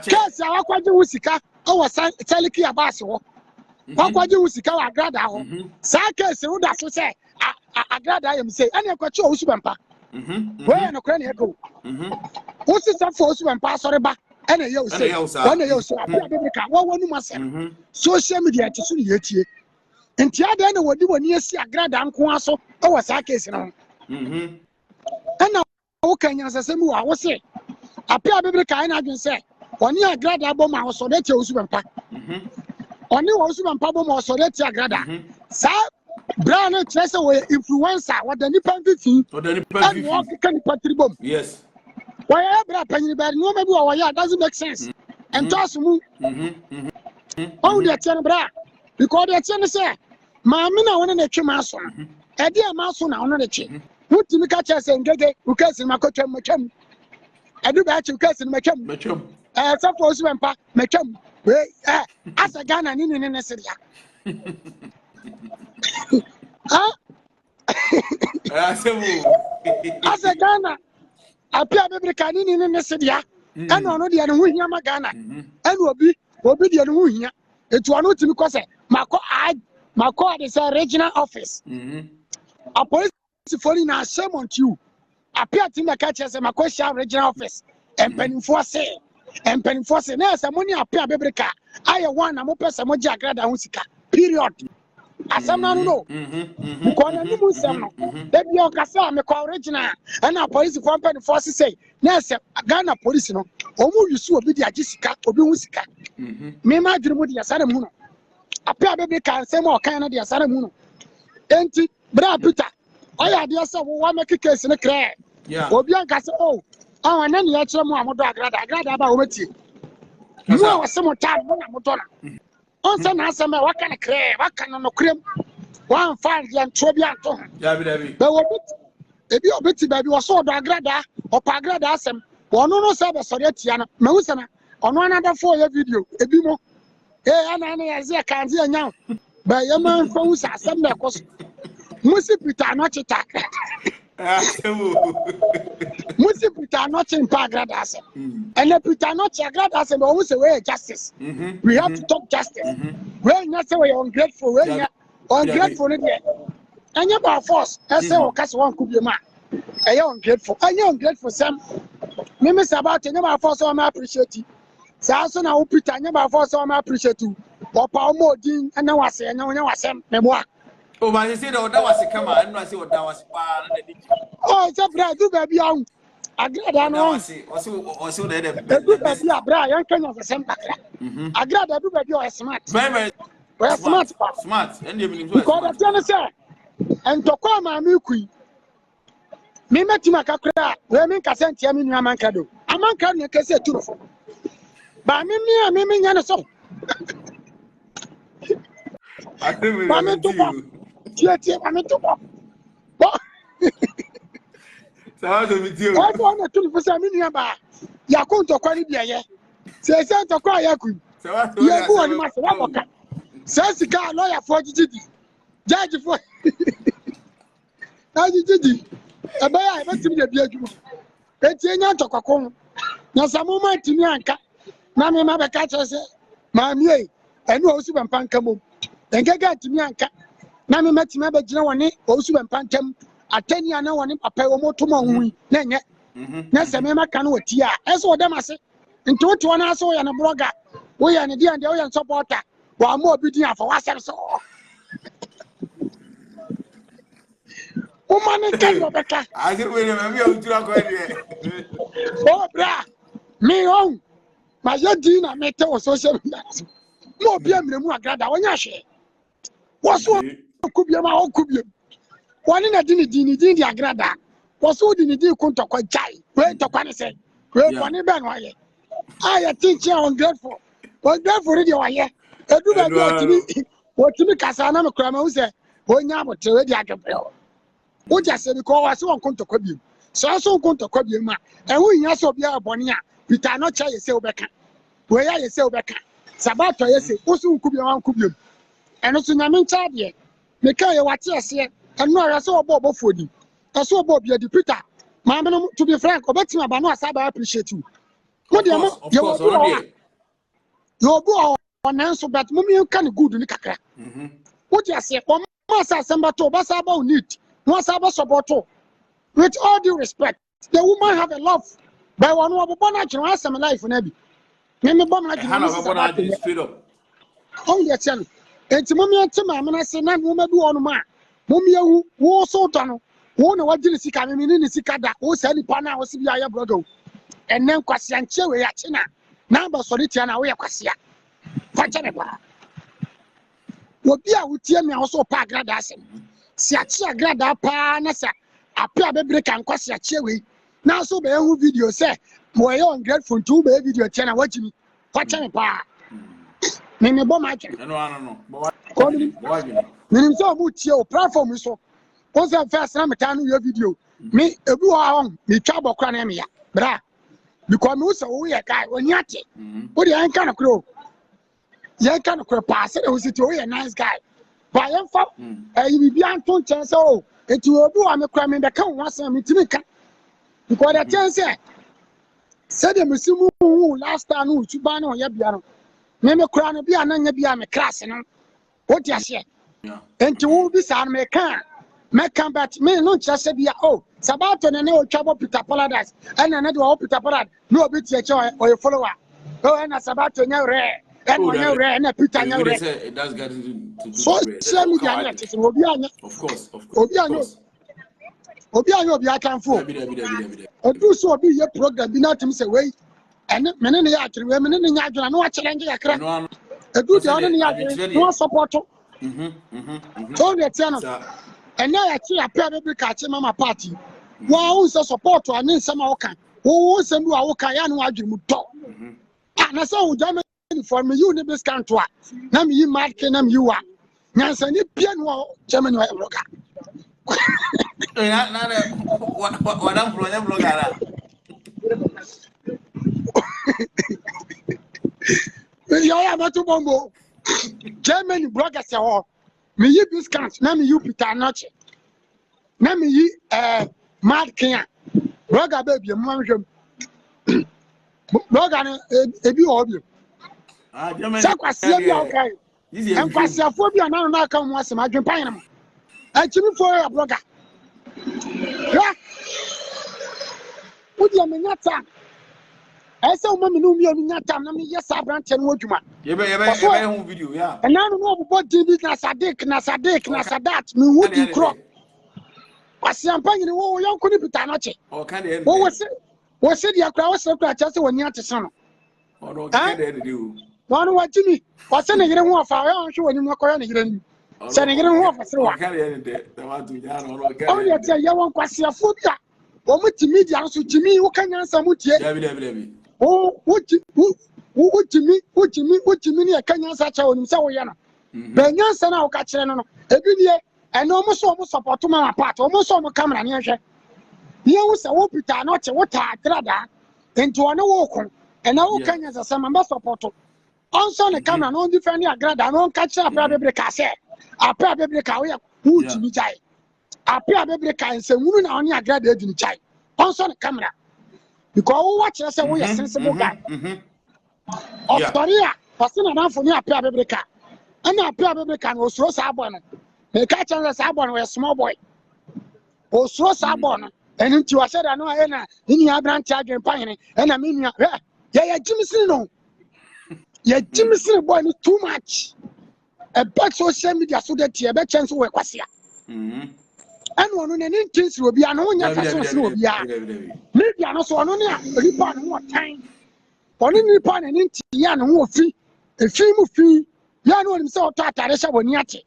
[SPEAKER 4] Case ya wakwaji usika o seliki abasi ho. Wakwaji usika wa Agradaa ho. Sa case wo da so say Agradaa yem say ene kwachi o usubempa. We no kra na ego. Wo si sa for usubempa sori ba ene ye o say. Ene ye o say appear biblical wo wonu masem. Social media ti so ye tie. Enti ade na wodi woni asi Agradaa nko aso o wa sa case no. Ena wo kanya sasemu wa wo se apia biblical na adwen se oni Agradaa bom a so de tie usubempa oni wo usubempa bom a so de tie Agradaa sa brand trace we influencer what the nipa fifi and wo kan patri bom
[SPEAKER 2] yes
[SPEAKER 4] why bra panyi ba no maybe wo ya doesn't make sense and toss mu oh the tie bra because the tie say maami na wona na twema so e dia ma so na wona na twe Mutimi ka chese ngege ukesi makotwem matwam adu ba chi ukesi matwam so for usubempa matwam we asa Ghana ni ne seria asa Ghana apia biblical ni ne seria ana ono de ne ho hia ma Ghana ana obi de ne ho hia etu ono timi ko se mako at the regional office a police following na shame on you appear to me catch as my question regional office and penny force na say money appear biblical I one am person mo Agradaa husika period asam na no because na mu sem no da bi o kasa me call original and na police for penny force say na say Ghana police no omu yusu obi di agisika obi husika me ma dwene mu di asara mu no appear biblical say mo kan na di asara mu no enti bra Peter oya dia say wo make case ne kra obi anka say oh na ne ya kire mu amodo Agradaa ba wo metie mu a wase mo tab mo na modo na on say na asem e waka ne kra waka no krem wan fan dia ntro bi anto
[SPEAKER 2] dabi
[SPEAKER 4] be wo ebi obeti baby was so Agradaa or Agradaa asem ono no say be sori atia na mahu sana ono another 4 year video ebi mo ana na yaze kanze anya ba yama fa hu sa asem na ekoso musi Peter Anokye takra musi Peter Anokye in Agradaa asem and Peter Anokye Agradaa asem we say we justice we have to talk justice we not say we ungrateful we ungrateful ne dey anya ba force say o kase won kubie ma ungrateful ungrateful sam me about anya ba force o ma appreciate sa so na wo Peter anya ba force o ma appreciate o pa o modin na wase anya wonya wasem me boa
[SPEAKER 2] oh but say that was kama and no say that was pa na dey
[SPEAKER 4] oh say bra do baby am Agradaa no
[SPEAKER 2] o say dey
[SPEAKER 4] do baby abra yan kanya wasem bakra Agradaa do baby o smart
[SPEAKER 2] very smart and you mean
[SPEAKER 4] because the say and to come ma kui me metima kakra we me kase ntia me nua manka do amanka no kase turofo ba me nya no so ba me to tie ba me to bo
[SPEAKER 2] sawa do mi tie
[SPEAKER 4] o ko na turofo sa me nua ba ya ko to kwani bia ye se to kwa ya kui
[SPEAKER 2] sawa to
[SPEAKER 4] ya ku woni ma se wa boka se sika lawyer for gidi judge for Ajiji abaya ebetim de bia adwuma eti enya ntokoko na samoma timi anka na me ma be ka che se ma mie enu osu be mpanka mom engega timi anka na me matimi be gina woni osu be mpankam atani ana woni papa wo motoma hu na nye na se me maka no wati a eso odam ase nti wote wona aso ya na blogger wo ya ne dia wo ya supporter wa ma obi din afa wasem so Woman can go back.
[SPEAKER 2] I think we remember you to
[SPEAKER 4] Oh, bra, me on my Yadina metal social media. No, be a Agradaa when you share. What's what could be my own could be one in a dini Agradaa. Was who didn't do Kunto Jai? Wait to Quanise. Wait, one in Benway. I think you're ungrateful. But therefore, you are here. I do not go what to me, Casana Cramo said, when you have to ready Agapel. What just said because I saw on Kunto Kobi. So I saw Kunto Kobi ma. And we also be a bonia. Peter Anokye say Obeka. Where you say Obeka. Sabato say also could be on Kubium. And also Namin Chadie. Mekaya what yes here. And no, I saw Bob Fodi. I saw Bob the Peter. Mamma, to be frank, Obetima Bano Saba appreciate you. What do you want? Your boy on answer, but Mummy can good in the Kaka. What you say? One Massa Sambato Basaba need. No Saba Sabato. With all due respect, the woman have a love. By one of Bonach has some life in Abby. Name Bonach
[SPEAKER 2] straight up.
[SPEAKER 4] Oh, yes, and Mummy and Tim, I say, none woman do on ma. Mummy, who so done. Who know what did he come in the Sikada, who said the Pana was the brother. And then Quasian Chewe at China. Number Solitiana, we are Quasia. Fachaneba. Would be a would tell me also Agradaa. Siachi Agradaa Panasa. Appear baby can Quasia Chewe. Now so be who video say, Moy ungrateful to be video channel watching me. Fachaneba. Name bomb I can.
[SPEAKER 2] No.
[SPEAKER 4] Meaning so much your platform is so. Once I first time I your video. Me, a blue arm, me trouble cranemia. Bra. Because we say a guy when you're what the ain't kind of crow. You kind of crow pass it was a nice guy. By you be on 2 chance. Oh, it will do. I'm a crime in the count once I'm to make because the chance said the Muslim last time who to ban on your piano. Name a crown be an anya be a class. What you say? And to be some can. Make come back me no just say oh Sabato na no trouble Peter Paradise and another Peter Paradise no bit your choice or your follower oh and Sabato nya rare and one nya rare and Peter nya rare
[SPEAKER 2] it does get to
[SPEAKER 4] social media net is obi anya
[SPEAKER 2] of course
[SPEAKER 4] obi anya can fool o do so obi your program bi na tim say wey and me ne ya akiri we me ne nya adwuna no challenge yakra e do the one nya no support so the channel. And now I see a pair of catch mama party. Wow, so support to an in some oka. Who send you a Okayan Wajimu dog. And I saw Germany for me, you never scan to her. Nam you might can you are. Nancy, piano, Germany,
[SPEAKER 2] What I'm from your blogger.
[SPEAKER 4] You are about to bombo. Germany bloggers are me you discount, na me you Peter Anokye. Na me you Mad Kenya. Blogger baby, mom. Blogger ebi obi. Sakwase bi okay. And kwasiafo bi ana na aka mo asem adwenpan nam. Achimi for your blogger. Yeah. Would you mean that time? I saw mommy no me on that time. Na me yes abranche no adwuma.
[SPEAKER 2] You be video, yeah.
[SPEAKER 4] And now no about TV na sadik me woody crop. Kwasiampa nyine wo yanko ni Peter Anokye.
[SPEAKER 2] O kan de
[SPEAKER 4] wo se dia kra wo se kra cha se woni ate so no.
[SPEAKER 2] O no kan de o.
[SPEAKER 4] No wajimi. Wase ne yire ho afa wo hwe woni mu akoya ne yire ni. Se ne yire ho afa se wa.
[SPEAKER 2] Kan de wa tu ja no kan.
[SPEAKER 4] O ye tie ye won kwasiafo bia. Wo muti media so jimi wo kanya nsa mutie.
[SPEAKER 2] Dabi.
[SPEAKER 4] O wotimi ne kanya nsa cha woni se wo ye no. Ba nyansa na wo ka kire no no. Ebi nie eno omo so omo support ma apart omo so omo camera ne hwe. Ye wo se wo Peter Anokye wo ta Agradaa. Enti one wo kon. Ena wo kanya nsa ma be support. On the camera no defend Agradaa no catch up bebre ka se. Apa bebre ka wo ye wotimi jai. Apa bebre ka nse wunu na oni Agradaa di ni jai. On the camera. Because we watch us we are sensible guy. Ostoria, pasina na fo ni apa bebre ka. Ana apa bebre ka no osuro sa abo no. Me ka change sa abo no we small boy. Osuro sa abo no. Eni nti wa sheda no e na ni abranti adwenpan ne e na me nua. Ya jimisiri no. Ya jimisiri boy ni too much. A back social media so that ye be chance we kwasia. And one no any things will be an onya faso will be a media no so ono ne ripa no time. Oni ripa ne nti ya no wo fi e fi mu fi ya no nim se o ta tare sha boni ate.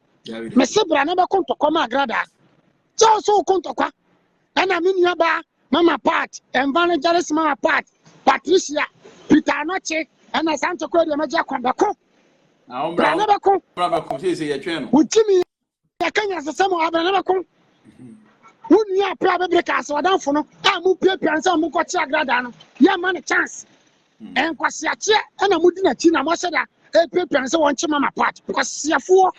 [SPEAKER 4] Me se bra na be konto koma Agradaa. So konto kwa. Ana me nua ba mama part evangelist mama part Patricia Peter Anokye ana santo ko de maja kwabako.
[SPEAKER 2] Na ombra na bako se ye twen no.
[SPEAKER 4] Utimi ya kanya sesemo abra na bako. Wunu ya pra bebre ka so danfo no a mu piapia nsa mu ko chi Agradaa no ya ma ne chance en kwasiache ana mu di na chi na mo seda e piapia nsa won chi mama part because siafo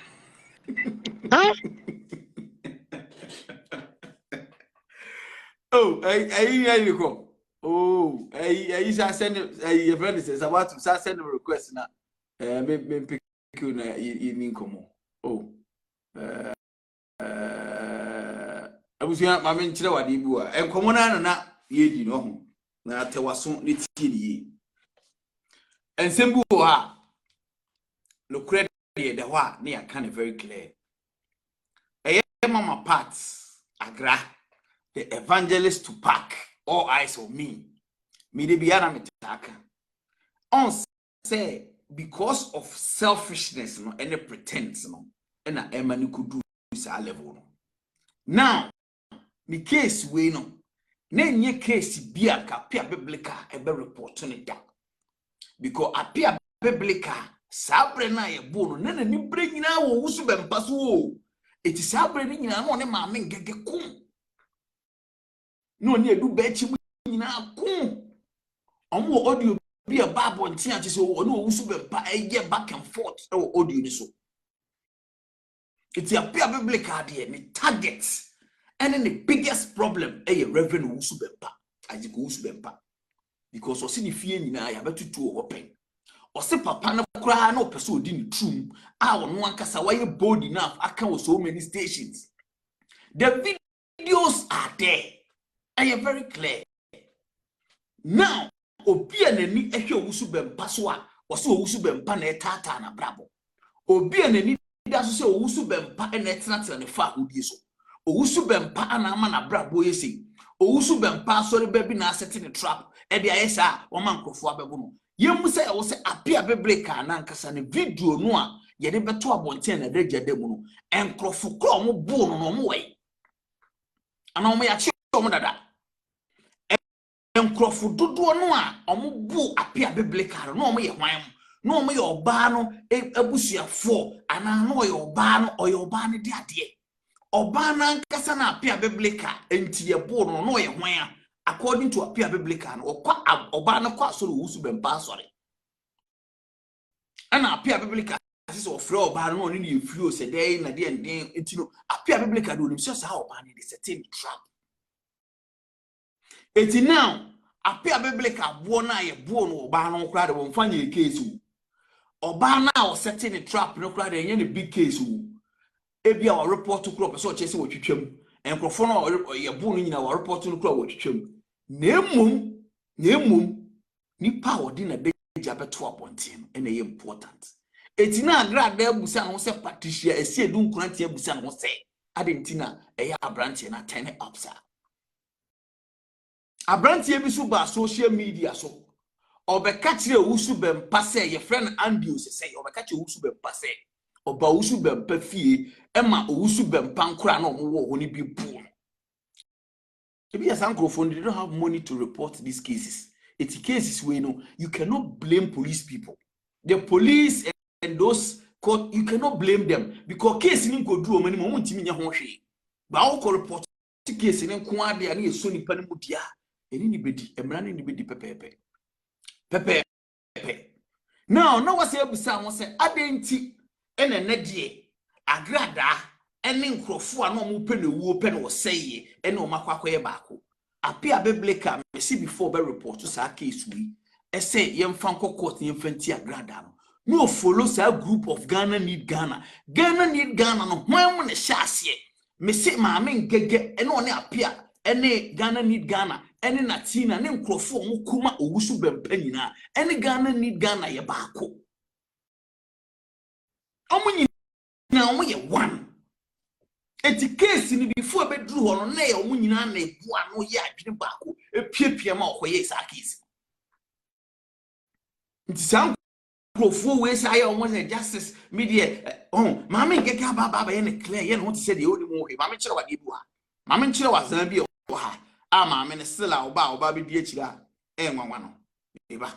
[SPEAKER 2] Oh, I go. Oh, I send your friend says about to send a request now. Me pick you na in komo. Oh. Abusia ma me nkyere wade bi wa. Enkomo na ye di no ho. Na tewaso ne tie. Ensem bu ho ha. No credit de ho a na ya kan very clear. Mama parts Agra the evangelist to pack all eyes on me. Me de biara me taka. On say because of selfishness no any pretense no and a emani could do this level no. Now the case we no na nye case bia ka pia biblical ebe report on it because apia biblical sabre na ye bo no na ni bre nyina wo wusu bempa so it is sabre ni nyina no ne ma me ngege kum no ni edu ba chi nyina kum omo audio bi a babo ntia che so no wusu bempa eye back and forth e audio ni so it apia biblical there ni targets. And then the biggest problem is Reverend Usubempa. As you go Usubempa. Because or see the fear in I have to open. Or say papa no cry no person didn't true. I want one cast away bold enough. I can't so many stations. The videos are there. I am very clear. Now, Obi and any Echo Usubempa soa or so Usubempa ne tata na brabo. Obi and any does say Usubempa and it's not an far who is so. Owusu bempa ana ama na brabo yesi owusu bempa sorry baby na set in the trap e dia yesa o man krofo abebo no yemu se wo se apia bebreka na nkasa ne video no a ye de beto abonten na dagya demu no enkrofo kro mo bu no mo we ana o mo ya che o mo dada enkrofo dodo no a o mo bu apia bebreka no o mo ye hwan no o mo ye oba no abusuafo ana no o ye oba no de ade Obana nkasa na apia biblical enti ye bo no ye hwan according to apia biblical no obana kwa so wusu bempa sori ana apia biblical is ofre obana no ni efrio se dey na dey ndin enti no apia biblical do nim so sa obana dey setting trap enti now apia biblical bo na ye bo no obana no kra de won fanye case obana o setting trap no kra de enye ne big case ebia wa report to crop so chese wo twetwam enkrofo no ye bu no nyina wa report no crop wo twetwam na emum nipa odi na beja beto abonten ena ye important etina Agradaa abusa no se Patricia esi edu nkurantie abusa no se adentina eya abrantie na ten upsa abrantie bi so ba social media so obeka kire wusu bempa se ye friend Andy se obeka kire wusu bempa se oba wusu bempa fie ema wusu bempa nkura na omwo ho ni bi bu ebi ya sankrofo they don't have money to report these cases. It's cases where you cannot blame police people. The police and those court, you cannot blame them because case ni go do many mo ntimi nya ho hwe ba wo ko report case ni nko ade ani eso ni pa ni mudia eni ni bedi emra ni bedi pepepe now no was ebusa won say adenti ene ne Agradaa ene nkrofo a no mo pe na wuo pe na wo seye ene o makwakoye baako apia biblical me see before be report to sa case we say yemfa nko court yemfa nti Agradaa no follow sa group of Ghana need Ghana no hwan mo ne hyase me see maame ngege ene one apia ene Ghana need Ghana ene natina ne nkrofo mo kuma owusu bempa nyina ene Ghana need Ghana ye baako omunyi na omo ye one eti case ni before be dru ho no na ye omo nyina na ebu ano ye adwene baako epiepie ma okoye sa case nti san profo we say omo say justice media maame ngeke baba ye ne clear ye no te say de oni mo he maame kire wa de bu ha maame kire wa san bi o ha a maame ne sila oba bi di akira enwanwa no eba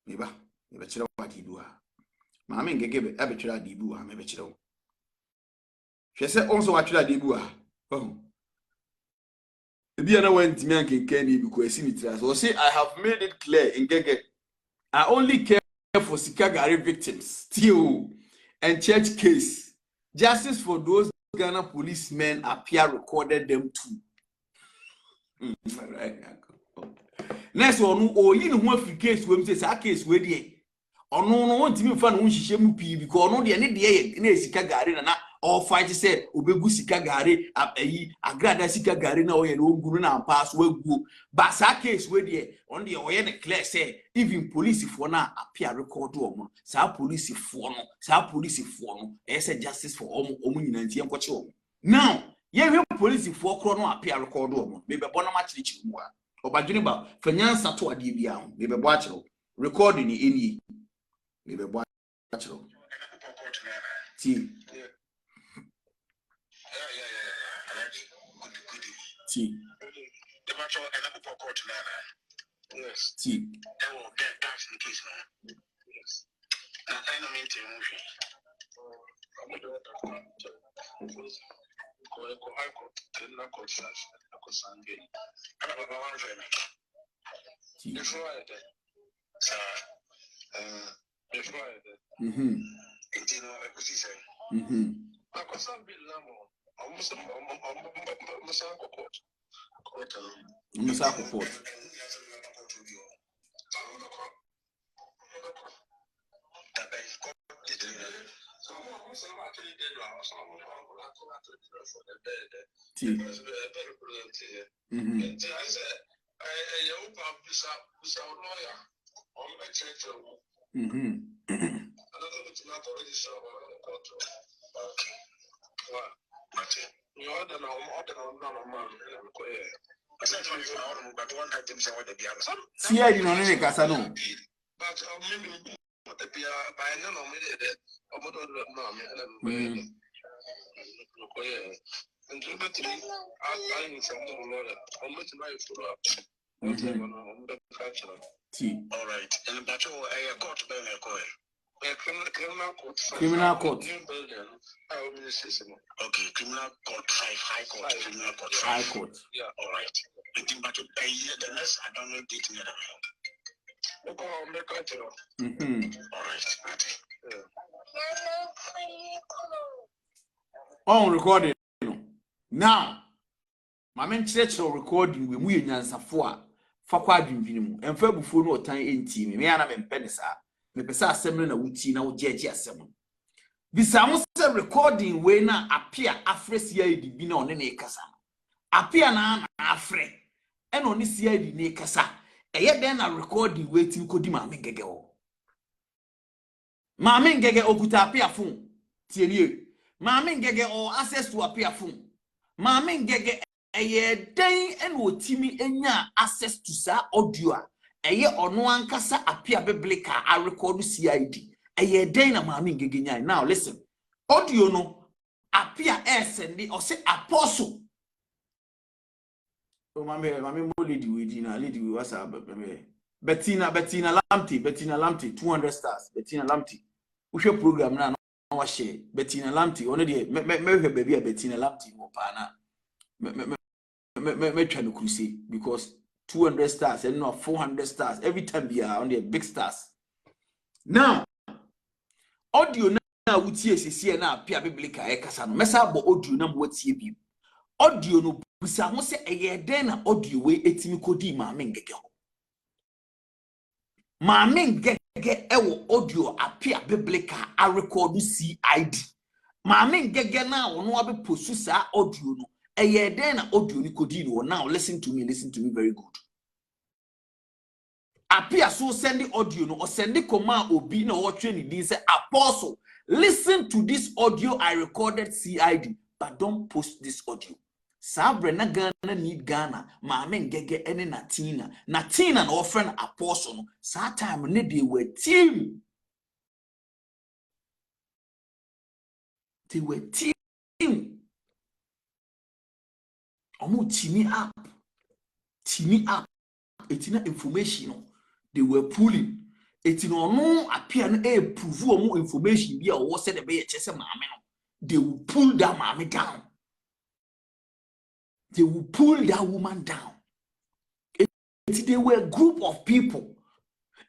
[SPEAKER 2] kire wa de bu ha maame ngeke be abetira de bu ha me be kire wo hwese onso wa twira de bu ha ebi na wan timi ankenkan ni bi ko esi ni tira so say I have made it clear ngeke I only care for Sikagari victims still and church case. Justice for those Ghana policemen appear recorded them too. Right. Next one, oh, you know what case when say a case where the or no want to fan who she because no the any day Sikagari na all fight said Obegu Sikagari Agradaa Sikagari na oye no guru na pass we go but sa case where the on the oye clear say even police for na appear record omo sa police for no say justice for omo nyina ntie nkoche omo now ye police for kro no appear record omo me be bona ma chirichi mu a obadwene ba fanyansa to ade bia ho me be bo a chiro record ni eni me be bo a chiro ti see. The matter and I put court now. Yes. See. I will get that's the case now. Yes. I don't mean to see, I didn't know Casano. But all right, and but I got to be a coin.
[SPEAKER 3] Criminal court.
[SPEAKER 2] Criminal court.
[SPEAKER 3] Okay, criminal court 5, high court, criminal court 5.
[SPEAKER 2] High court.
[SPEAKER 3] Yeah, all right. I think about a year, the next, I don't know dating it. All right.
[SPEAKER 2] On recording. Now, my men church recording we mu nyansafo a fa kwa adwinwini mu. Emfa bufo no otan enti me ana me penisa. Me pesa asem na wuti na wo jeje asem. Bisa mo se recording we na apia afresia edi bi na one na ekasa. Apia na afre. E no ni sia edi na ekasa. Eye den na recording we tin kodi ma me gege o. Ma me gege okuta apia phone. Tienie. Ma me gege o access to apia phone. Ma me gege eye den en otimi enya access to sa audio a eye ono ankasa apia biblical a record CID eye den na ma me gege nya. Now listen, audio no apia send o say apostle o ma me mo lady we di na lady we what's up Bettina Lamte 200 stars. Bettina Lamte we program na wa share Bettina Lamte ono de me baby a Bettina Lamte mo pa na me try to crusade because 200 stars and no 400 stars every time we are on the big stars. Now audio na wutie sisi na apia biblical e kasa no mesa bo audio na mo watie bi audio no busa ho se eye den na audio we etimi kodi ma mengege ho ma mengege ewo audio apia biblical a record CID ma mengege na ono abi posu sa audio no eye den na audio ni kodi no. Now listen to me very good. Apia so send the audio no or send the command obi na what train din say apostle listen to this audio I recorded CID but don't post this audio. Sabre na Ghana need Ghana ma men gege ene na Tina na offer apostle no sa time ne they were team omo team up etina information they were pulling etino no appear na prove omo information bi a wo said the be chese maame no they will pull that maame down. They will pull that woman down. They were a group of people.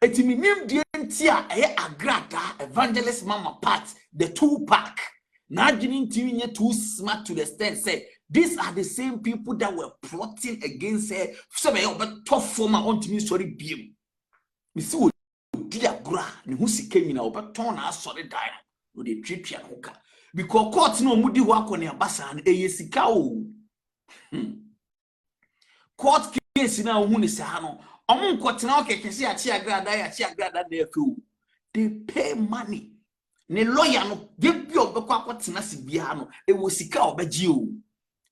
[SPEAKER 2] It means the entire Agradaa evangelist mama part the 2-pack. Now didn't too smart to the extent say these are the same people that were plotting against her. Some tough former on to me sorry beam. Me see what dia gra ni hu sika nyina obeton na asore dan no dey treat ya hoka because court no mudi ho akone abasa na sika o. Court case na hu ni sa no omo nkotena okekese ya chi Agradaa na efu they pay money ne lawyer no ge bi obekwa akotena si bia no e wo sika obeji o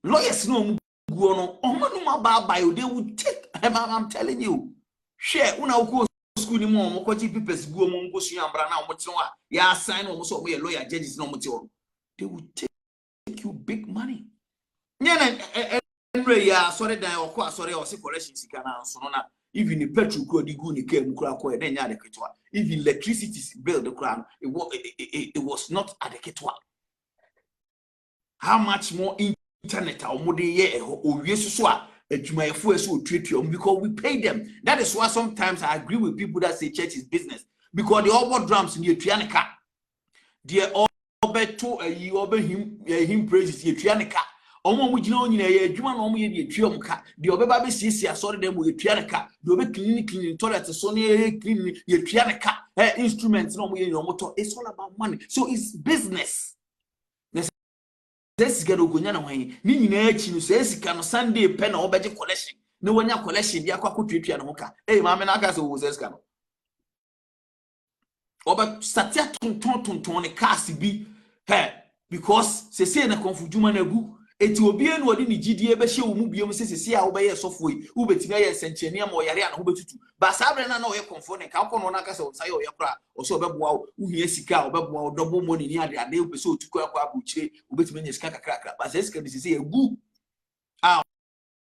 [SPEAKER 2] lawyers no omo guo no omo no mababa they would take. I'm telling you share una uko school ni mo omo kwachi papers guo mo ngo su ambra na omo tino a ya sign omo so omo ye lawyer judges na omo ti o they would take you big money nyana. Ya sorry dan okwa sorry o se collection sika na so no na even the petrol ko di gu ni kem kura ko e na nya adeketwa even electricity bill the crown it was not adeketwa. How much more internet or more ye o wie so a adwumayefo eso otretuom because we pay them. That is why sometimes I agree with people that say church is business because the all drums in the trianica the all beto yi obe him praises the trianica omo mu gina onyina ye adwuma na omo ye de atwam ka de obeba be siesie asore dem ye twia ka de obe clean toilet so na ye clean ye twia ka instruments na omo ye no moto. It's all about money, so it's business. This get ogonya na hwan ni nyina achi no so esika no Sunday pe na obeje collection na wonya collection dia kwa twia no ka maame na aka so wo esika no oba satia tonton ne cars bi because se say na konfujuma na gu eti obi enu odi ni gidie be hye wo mu biom sesese a wo be ye sofo yi wo betimi ye senchenia ma oyare a na wo betutu ba sabre na o ye konfone ka ko no na ka se wo sai o ye kra o so obeboa wo hia sika obeboa wo double money ni ade ade wo be so otuko akwa abuchire wo betimi nya sika kakra ba se sika bi sese egu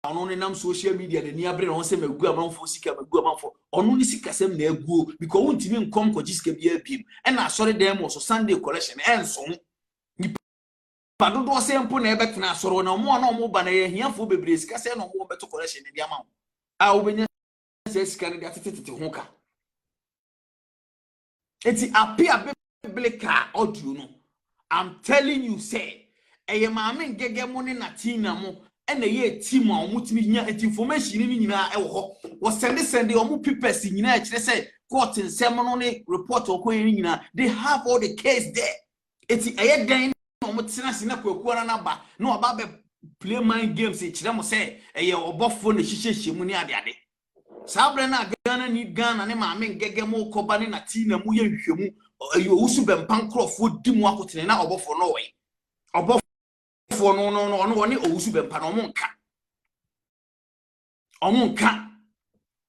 [SPEAKER 2] ono ne nam social media de ni abre na won se magu amanfo sika magu amanfo ono ni sika sem na aguo because won timi nkom ko gisika bia biem e na asore dem so Sunday collection enso ni padodo se mpo na ebetena asoro na mo na mo ba na ye hiafo bebre sika se na mo beto collection ne dia ma a obenya se sika ne dia tetete ho ka eti apia biblical audio no I'm telling you say eye maame ngege mo ne natina mo ena ye team a omutimi nya information ni nyina e wo ho wo send omu papers nyina e kire say court nsem no ne report okoye ni nyina they have all the case there eti eye dan omutena sina kwaku na ba na oba be play mind games e kire mo say eye obofo na hihye mu ni ade sabre na Ghana ni Ghana ne maame ngege mo koba ne natina mu ye hwehwemu ayo usu bempan crofo di mu akotene na obofo no we obofo no ne owusu bempa no omonka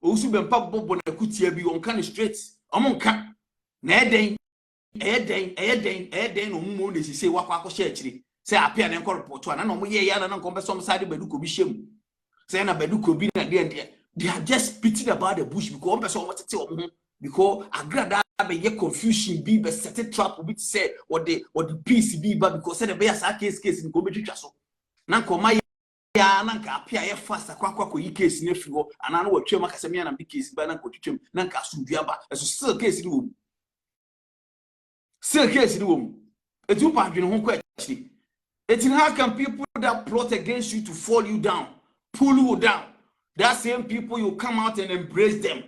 [SPEAKER 2] owusu bempa bobo na kutia bi onka ne straight omonka na eden no mu ne sise wakwa akosha akiri se apia ne nkɔ report ana no mo ye ya na nko beso side baduko bi hyem se na baduko bi na they are just spitting about the bush because beso mo tete omo because Agradaa be ye confusion be set a trap be say what the peace be but because say the be as case nko betwitwa so na nko ma ya na nka apia ye fast akwa yi case na firi ho ana na watwem akasem ya na be case ba na nko twetwem na nka asundua ba so still case ni wo etu pa adwene ho kwa akiri etin how can people that plot against you to fall you down pull you down that same people you come out and embrace them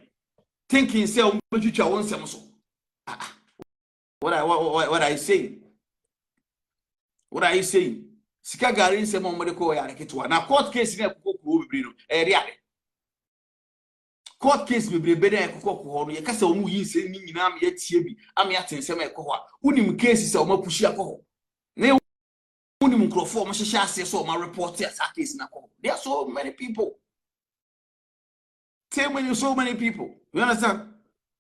[SPEAKER 2] thinking say betwitwa won sem so what are you saying? What are you saying? Sika gari nsem mo de ko ya reketwa na court case na kokoko bebre no reade court case bebre na kokoko ho no ye kasa omu yi nsem ni nyina am ye tie bi am ya tensem ekoho a unim case se o mapushi akoho na unim nkrofo o mahyehyɛ ase so o ma report ya sa case na koho there are so many people so many people you understand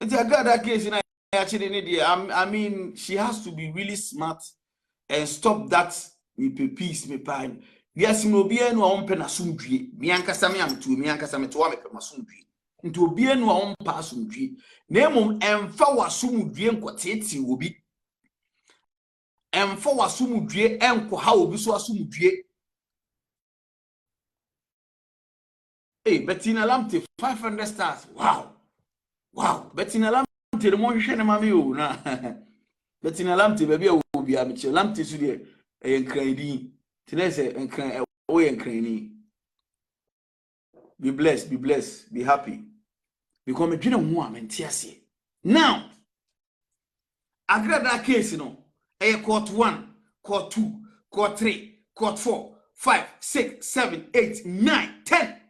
[SPEAKER 2] it's a god that case na actually need I mean she has to be really smart and stop that me peace me pain yes no obi enu a ompe na sumdue me ankasa me amtu me ankasa me to wa me pe masumdue nti obi enu a ompa asumdue na emom emfa wasumdue nkotete obi emfa wasumdue enko ha obi so asumdue Bettina Lamte 500 stars wow Bettina Lamte de mo hwehwe ne mame o na Bettina Lamte baby obi a me che Lamte su de enkrani tinese enkran o enkrani be blessed be happy because me dwene ho a me ntiase now Agradaa case no court 1 court 2 court 3 court 4 5 6 7 8 9 10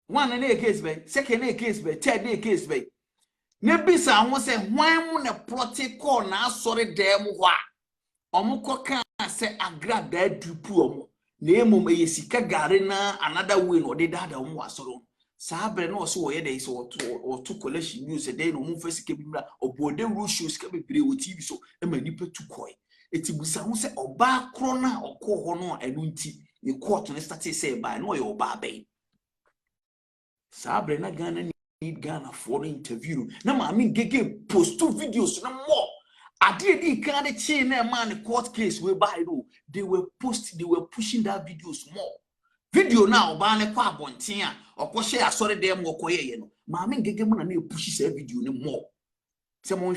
[SPEAKER 2] one na case by second na case by third na case by na bisa ho se hwan mu na protocol na asore dem ho a omukọ kan se Agradaa dupu omo na emom eyesika gare na another way no de dada omo asoro sabre na oso woye dey so to collection news dey no mu fasika bi mra obode ru shows ka bebre o TV so e ma nipa tukoi eti busa ho se oba kro na okọ ho no enu nti ni court na start say by no ye oba bay sabre na Ghana need Ghana for interview na ma me gege post two videos na more ade di kan de chi na man court case we by no they were pushing that videos more video now oba ne kwa abonten a okwohye asore dem okoye no ma me gege mu na na push say video ne more se mo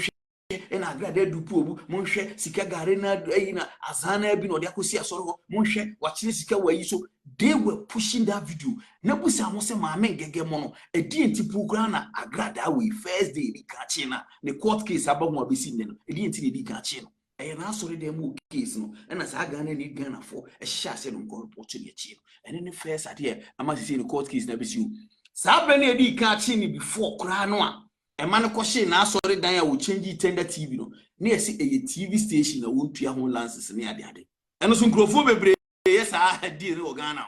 [SPEAKER 2] hwe na Agradaa dupu obu mo hwe sika gare na ayi na azana bi no de akosi asore ho mo hwe wachire sika wayi so they were pushing that video na busa mo se ma me gege mo no edi enti program na Agradaa we first day di kachi na the court case abamu abesi ne no edi enti di kachi no na asore dem case no na sa Ghana ni Ghana for hye ase no ko report ni achi no ne first ade ama se ni court case na besi o sa be na edi kachi ni before kra no a man kwahye na asore dan a wo change tender TV no na yesi TV station na wontua ho lances ne ade eno so nkrofo bebre yes di ne Ghana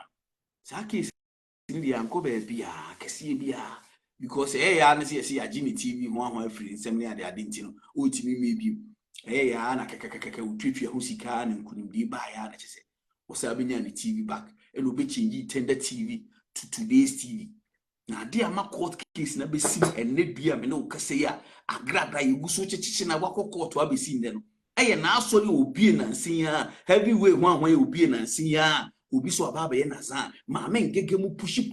[SPEAKER 2] sa case ni dia anko be bia kese bia because ya na se ya Jimmy TV ho ho afiri nsem ne ade ntino o timi mebi ya na kekekeke utwetwe ho sika na nkunim di ba ya na kyese Osabenya ni TV back. And obe change tender TV to today's TV. Na dia ma court case na be sin enne bia me no kase ya Agradaa yeguso chechiche na wako court wa be sin de no. Eye na asori obi na nsin ya heavyweight hwan obi na nsin ya obi so ababa ye na san maame ngege mu pushi.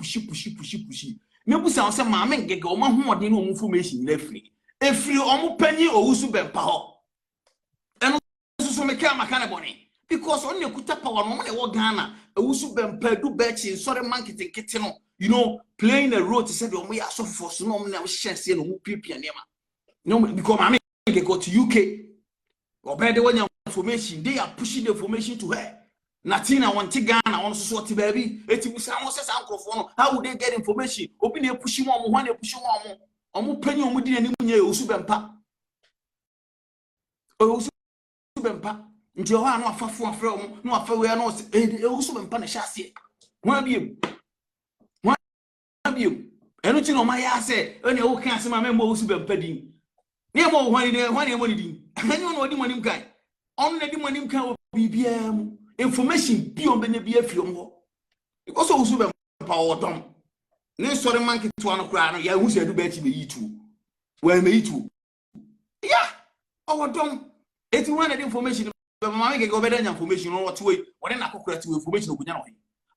[SPEAKER 2] Me busa on se maame ngege o ma hoɔden no information na efiri omo panyi owusu bempa ho. Eno so me ka maka na boni because on ekuta power no na wo Ghana owusu bempa du bechi sorry marketing kete no you know playing a role to say the omo ya so force no omo na hyense no mu pipia nema no because maame ngege go to UK obede wanya information they are pushing the information to her. Natina want to Ghana on so what baby. Etibusa won say sankrofo how would they get information? Obi na push mo mo, na push mo mo. Omo panyi omo di nanim nya osu bempa. Osu bempa. Nti ho anu afafo afre omo, no afa we na osu bempa na hyase. Ho abiem. Enu ti no ma ya say, ene wo kan se ma me mo osu bempa din. Ne mo ho ni mo ni din. Anyo no odi mo nim kan. On na di mo nim kan bibia mu. Information be on be afiri omho because osu be power dom ne sorry man keto an kura no ya hu se du be ti be yitu we me yitu yeah our dom eti one the information be mama ngege obeda nya information no what way wona na kokura ti information ogunya no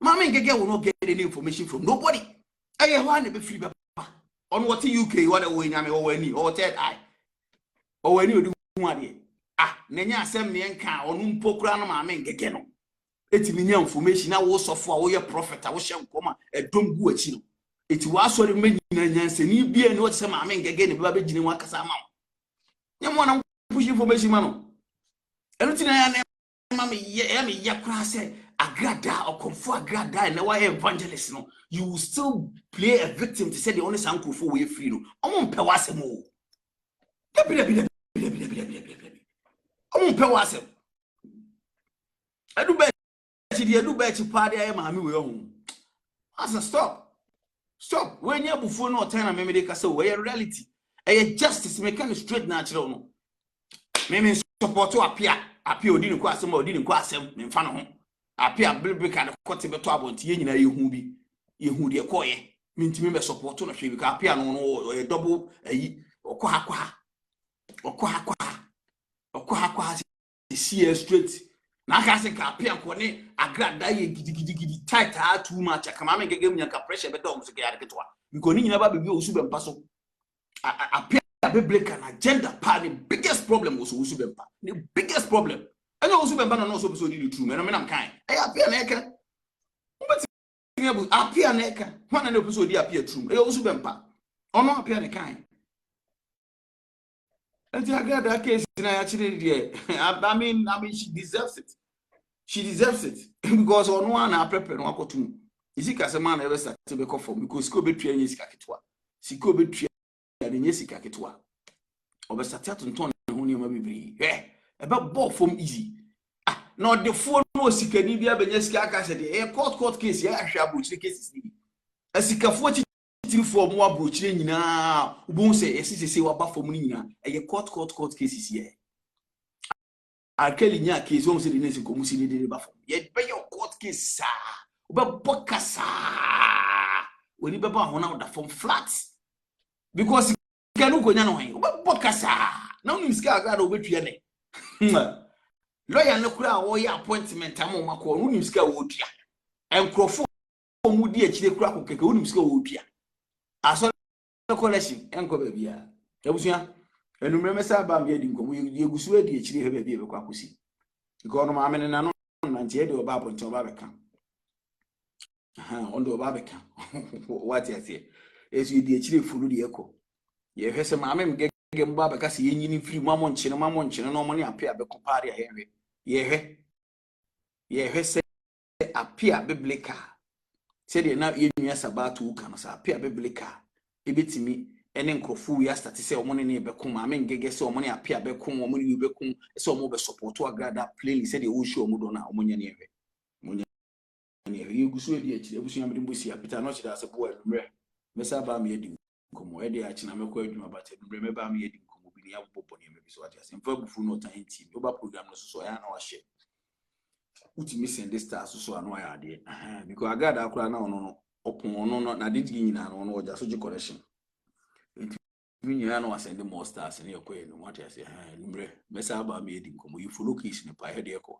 [SPEAKER 2] mama ngege will not get any information from nobody aye ho na be free be on what UK what we nya me o wani o third eye o wani odu hu ade nenya asem ne nka onu mpokura no mama ngege no eti minya information na wo sofo a wo ye prophet a wo hye nkoma edom gu achi no eti wa sori manyina nyanse ni bia ne wo se mama ngege ne ba begine wa kasa ma nyamo na push information ma no enu ti na ya na mama me ya kura se Agradaa okonfo Agradaa na wa evangelist no you will still play a victim to say the only sankrofo we free no omo mpe wa asem o omo mpe wa asem adu be do bet party I am we home. As a stop. When you before no time me dey kase we reality. E justice make kind straight natural no. Me support to appear odi ni kwa asem me mfa no ho. Appear biblical and court beto abonti ye nyina yehu bi. Yehu de koye. Me ntimi me support no hwe bi ka appear no double ayi okwa see straight. Na ka se ka apia ko ne Agradaa ye gidi tight too much aka ma me gege mu nyanka pressure be do mo se ga ketwa because ni nyina ba bebi osu bempa so apia be break an agenda pa the biggest problem was osu bempa the biggest problem anya osu bempa no so be so di true me no me nam kan e apia na eka mbeti ngebu apia na eka hwana na osu di apia true e osu bempa ono apia ne kan and Agradaa case na ya chire die I mean she deserves it. She deserves it because on one na prepare no akotum. Isika se man na ever start be call for because siko betua nya sika ketwa. Siko betua nya sika ketwa. Obe start atonton ho ni ma bibiri. Ebe ball from easy. No the phone no sika ni bia benya sika aka se de court case ya ahwa abrochire cases ni. Asika fo tiri for mo abrochire nyina ubun se esise wa ba for mu nyina. Court cases here. Akeli nya case won se de nesi ko musi de ba fo ye be your court case sa obe bokasa woni be ba ho na da form flat because kanu ko nya no hen obe bokasa na uni miska Agradaa obetua ne lawyer ne kura wo ye appointment am ma ko uni miska wo tua enkrofo mu di akire kura ko keke uni miska wo tua aso collection enko ba bia ebusia enumre mesa ba me edi nkomo yegusu edi akire he ba bia be kwa kosi because no ma amene na no nante edi oba abonte oba beka ondo oba beka what you say esu edi akire furu de eko ye hwese ma amem gege mba beka se yenyini free mamon nchene no mo ne apia be compare ya ye hwese apia biblical se de na yenua sabatu kan sa apia biblical ebetimi ene nkrofo ya start say omo ne be kum amen gege say omo ne apia be kum omo ne be kum say omo be support Agradaa plainly say de wo show omo do na omo nya ne ehwe omo nya ne yegusu edi akire ebusu amede mbosi apita no chida se bo enumre mesa ba me edi nkomo edi achina mekọ adwuma bata enumre me ba me edi nkomo bi ne ya bobo ne me bi so ati ase mfa bufu no tan team oba program no so ya na wa share utimi send the stars so ano ya ade because Agradaa akura na ono opon no na de nyina no no oja so ji correction we nyina no send more stars na yakoye no what I say nimre mesa ba me edi nkomo you follow case ni pa head ekọ